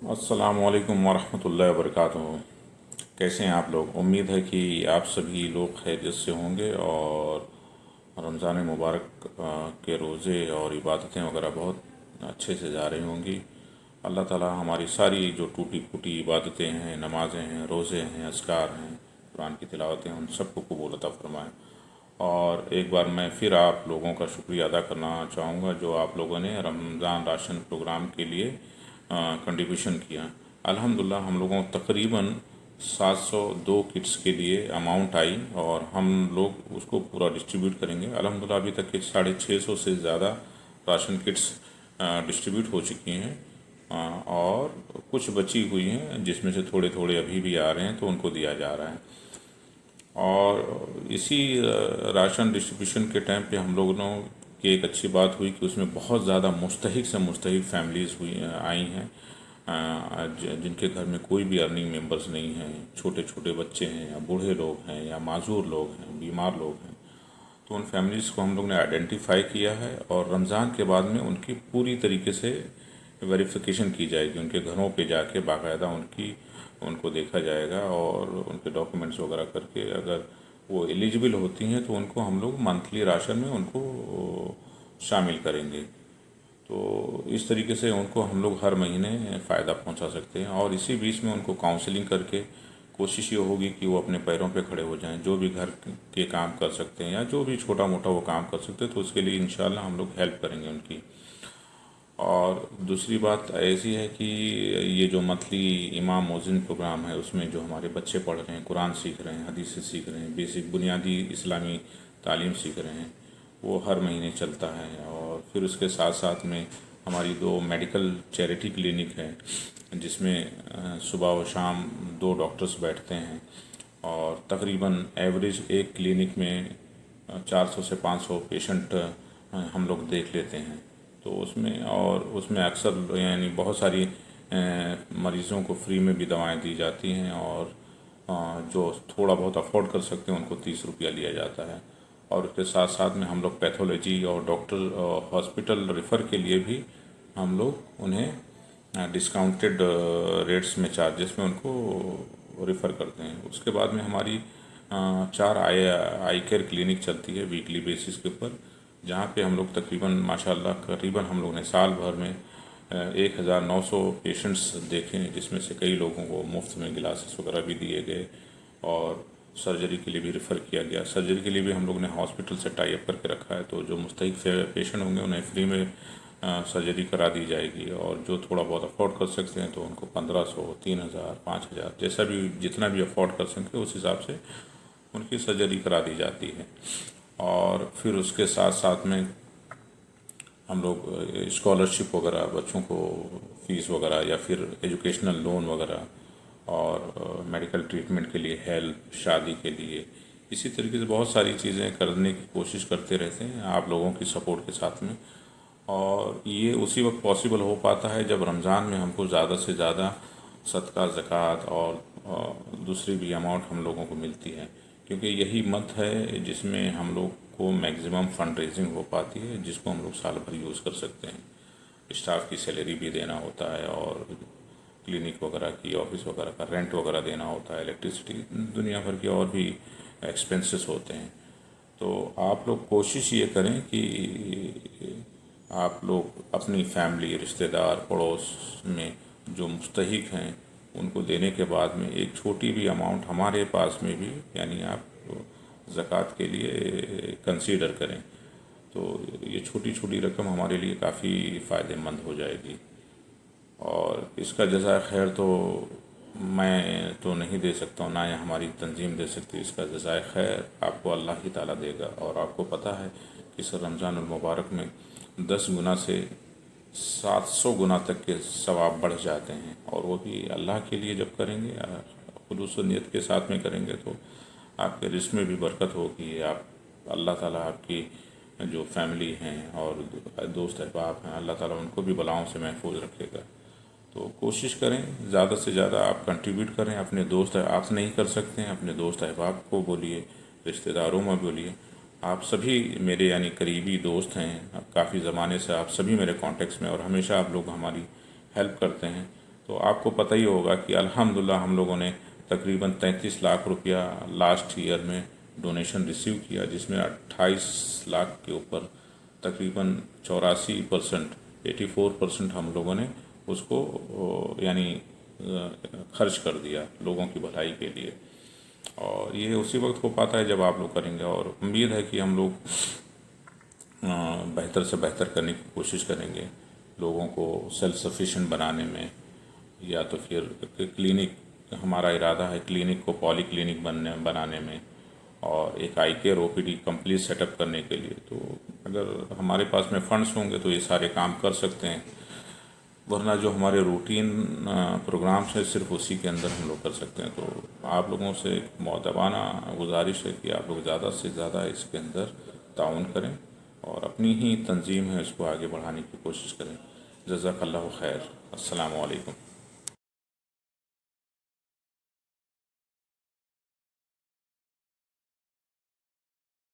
السلام علیکم ورحمۃ اللہ وبرکاتہ۔ کیسے ہیں آپ لوگ؟ امید ہے کہ آپ سبھی لوگ خیریت سے ہوں گے اور رمضان مبارک کے روزے اور عبادتیں وغیرہ بہت اچھے سے جا رہی ہوں گی۔ اللہ تعالی ہماری ساری جو ٹوٹی پھوٹی عبادتیں ہیں، نمازیں ہیں، روزے ہیں، اذکار ہیں، قرآن کی تلاوتیں ہیں، ان سب کو قبول عطا فرمائے۔ اور ایک بار میں پھر آپ لوگوں کا شکریہ ادا کرنا چاہوں گا جو آپ لوگوں نے رمضان راشن پروگرام کے لیے کنٹریبیوشن کیا۔ الحمدللہ ہم لوگوں تقریباً 702 کٹس کے لیے اماؤنٹ آئی اور ہم لوگ اس کو پورا ڈسٹریبیوٹ کریں گے۔ الحمدللہ ابھی تک کے 650 سے زیادہ راشن کٹس ڈسٹریبیوٹ ہو چکی ہیں، اور کچھ بچی ہوئی ہیں جس میں سے تھوڑے تھوڑے ابھی بھی آ رہے ہیں تو ان کو دیا جا رہا ہے۔ اور اسی راشن ڈسٹریبیوشن کے ٹائم پہ ہم لوگوں کی ایک اچھی بات ہوئی کہ اس میں بہت زیادہ مستحق سے مستحق فیملیز آئی ہیں، جن کے گھر میں کوئی بھی ارننگ ممبرز نہیں ہیں، چھوٹے چھوٹے بچے ہیں یا بوڑھے لوگ ہیں یا معذور لوگ ہیں، بیمار لوگ ہیں۔ تو ان فیملیز کو ہم لوگ نے آئیڈینٹیفائی کیا ہے اور رمضان کے بعد میں ان کی پوری طریقے سے ویریفیکیشن کی جائے گی۔ ان کے گھروں پہ جا کے باقاعدہ ان کو دیکھا جائے گا اور ان کے ڈاکومنٹس وغیرہ کر کے اگر وہ ایلیجبل ہوتی ہیں تو ان کو ہم لوگ منتھلی راشن میں ان کو شامل کریں گے۔ تو اس طریقے سے ان کو ہم لوگ ہر مہینے فائدہ پہنچا سکتے ہیں، اور اسی بیچ میں ان کو کاؤنسلنگ کر کے کوشش یہ ہوگی کہ وہ اپنے پیروں پہ کھڑے ہو جائیں، جو بھی گھر کے کام کر سکتے ہیں یا جو بھی چھوٹا موٹا وہ کام کر سکتے ہیں تو اس کے لیے انشاءاللہ ہم لوگ ہیلپ کریں گے ان کی۔ اور دوسری بات ایسی ہے کہ یہ جو منتھلی امام مؤذن پروگرام ہے اس میں جو ہمارے بچے پڑھ رہے ہیں، قرآن سیکھ رہے ہیں، حدیثیں سیکھ رہے ہیں، بیسک بنیادی اسلامی تعلیم سیکھ رہے ہیں، وہ ہر مہینے چلتا ہے۔ اور پھر اس کے ساتھ ساتھ میں ہماری 2 میڈیکل چیریٹی کلینک ہے جس میں صبح و شام 2 ڈاکٹرز بیٹھتے ہیں، اور تقریباً ایوریج ایک کلینک میں 400 سے 500 پیشنٹ ہم لوگ دیکھ لیتے ہیں۔ تو اس میں اکثر یعنی بہت ساری مریضوں کو فری میں بھی دوائیں دی جاتی ہیں، اور جو تھوڑا بہت افورڈ کر سکتے ہیں ان کو 30 روپیہ لیا جاتا ہے۔ اور اس کے ساتھ ساتھ میں ہم لوگ پیتھولوجی اور ڈاکٹر ہاسپٹل ریفر کے لیے بھی ہم لوگ انہیں ڈسکاؤنٹڈ ریٹس میں چارجز میں ان کو ریفر کرتے ہیں۔ اس کے بعد میں ہماری 4 آئی کیئر کلینک چلتی ہے ویکلی بیسس کے اوپر، جہاں پہ ہم لوگ تقریباً ماشاءاللہ قریباً ہم لوگوں نے سال بھر میں 1900 پیشنٹس دیکھے ہیں، جس میں سے کئی لوگوں کو مفت میں گلاسز وغیرہ بھی دیے گئے اور سرجری کے لیے بھی ریفر کیا گیا۔ سرجری کے لیے بھی ہم لوگ نے ہاسپٹل سے ٹائی اپ کر کے رکھا ہے، تو جو مستحق پیشنٹ ہوں گے انہیں فری میں سرجری کرا دی جائے گی، اور جو تھوڑا بہت افورڈ کر سکتے ہیں تو ان کو 1500، 3000، 5000 جیسا بھی جتنا بھی افورڈ کر سکتے اس حساب سے ان کی سرجری کرا دی جاتی ہے۔ اور پھر اس کے ساتھ ساتھ میں ہم لوگ اسکالرشپ وغیرہ بچوں کو فیس وغیرہ یا پھر ایجوکیشنل لون وغیرہ، اور میڈیکل ٹریٹمنٹ کے لیے ہیلپ، شادی کے لیے، اسی طریقے سے بہت ساری چیزیں کرنے کی کوشش کرتے رہتے ہیں آپ لوگوں کی سپورٹ کے ساتھ میں۔ اور یہ اسی وقت پاسبل ہو پاتا ہے جب رمضان میں ہم کو زیادہ سے زیادہ صدقہ، زکوٰۃ اور دوسری بھی اماؤنٹ ہم لوگوں کو ملتی ہے، کیونکہ یہی منتھ ہے جس میں ہم لوگ کو میگزیمم فنڈ ریزنگ ہو پاتی ہے، جس کو ہم لوگ سال بھر یوز کر سکتے ہیں۔ اسٹاف کی سیلری بھی دینا ہوتا ہے، اور کلینک وغیرہ کی، آفس وغیرہ کا رینٹ وغیرہ دینا ہوتا ہے، الیکٹریسٹی، دنیا بھر کے اور بھی ایکسپنسز ہوتے ہیں۔ تو آپ لوگ کوشش یہ کریں کہ آپ لوگ اپنی فیملی، رشتہ دار، پڑوس میں جو مستحق ہیں ان کو دینے کے بعد میں ایک چھوٹی بھی اماؤنٹ ہمارے پاس میں بھی یعنی آپ زکوٰۃ کے لیے کنسیڈر کریں، تو یہ چھوٹی چھوٹی رقم ہمارے لیے کافی فائدہ مند ہو جائے گی۔ اور اس کا جزائے خیر تو میں تو نہیں دے سکتا ہوں، نہ ہی ہماری تنظیم دے سکتی، اس کا جزائے خیر آپ کو اللہ ہی تعالیٰ دے گا۔ اور آپ کو پتہ ہے کہ اس رمضان المبارک میں 10 گنا سے 700 گنا تک کے ثواب بڑھ جاتے ہیں، اور وہ بھی اللہ کے لیے جب کریں گے، خلوص و نیت کے ساتھ میں کریں گے تو آپ کے رزق میں بھی برکت ہوگی۔ آپ اللہ تعالیٰ آپ کی جو فیملی ہیں اور دوست احباب ہیں، اللہ تعالیٰ ان کو بھی بلاؤں سے محفوظ رکھے گا۔ تو کوشش کریں زیادہ سے زیادہ آپ کنٹریبیوٹ کریں، اپنے دوست آپ نہیں کر سکتے ہیں اپنے دوست احباب کو بولیے، رشتہ داروں میں بولیے۔ آپ سبھی میرے یعنی قریبی دوست ہیں، کافی زمانے سے آپ سبھی میرے کانٹیکٹس میں، اور ہمیشہ آپ لوگ ہماری ہیلپ کرتے ہیں۔ تو آپ کو پتہ ہی ہوگا کہ الحمدللہ ہم لوگوں نے تقریباً 33 لاکھ روپیہ لاسٹ ایئر میں ڈونیشن ریسیو کیا، جس میں 28 لاکھ کے اوپر تقریباً 84%، 84% ہم لوگوں نے اس کو یعنی خرچ کر دیا لوگوں کی بھلائی کے لیے۔ اور یہ اسی وقت ہو پاتا ہے جب آپ لوگ کریں گے، اور امید ہے کہ ہم لوگ بہتر سے بہتر کرنے کی کوشش کریں گے، لوگوں کو سیلف سفیشینٹ بنانے میں، یا تو پھر کلینک، ہمارا ارادہ ہے کلینک کو پالی کلینک بنانے میں، اور ایک eye care O P D complete set up کرنے کے لیے۔ تو اگر ہمارے پاس میں فنڈز ہوں گے تو یہ سارے کام کر سکتے ہیں، ورنہ جو ہمارے روٹین پروگرامس ہیں صرف اسی کے اندر ہم لوگ کر سکتے ہیں۔ تو آپ لوگوں سے ایک مؤدبانہ گزارش ہے کہ آپ لوگ زیادہ سے زیادہ اس کے اندر تعاون کریں، اور اپنی ہی تنظیم ہے اس کو آگے بڑھانے کی کوشش کریں۔ جزاک اللہ خیر۔ السلام علیکم۔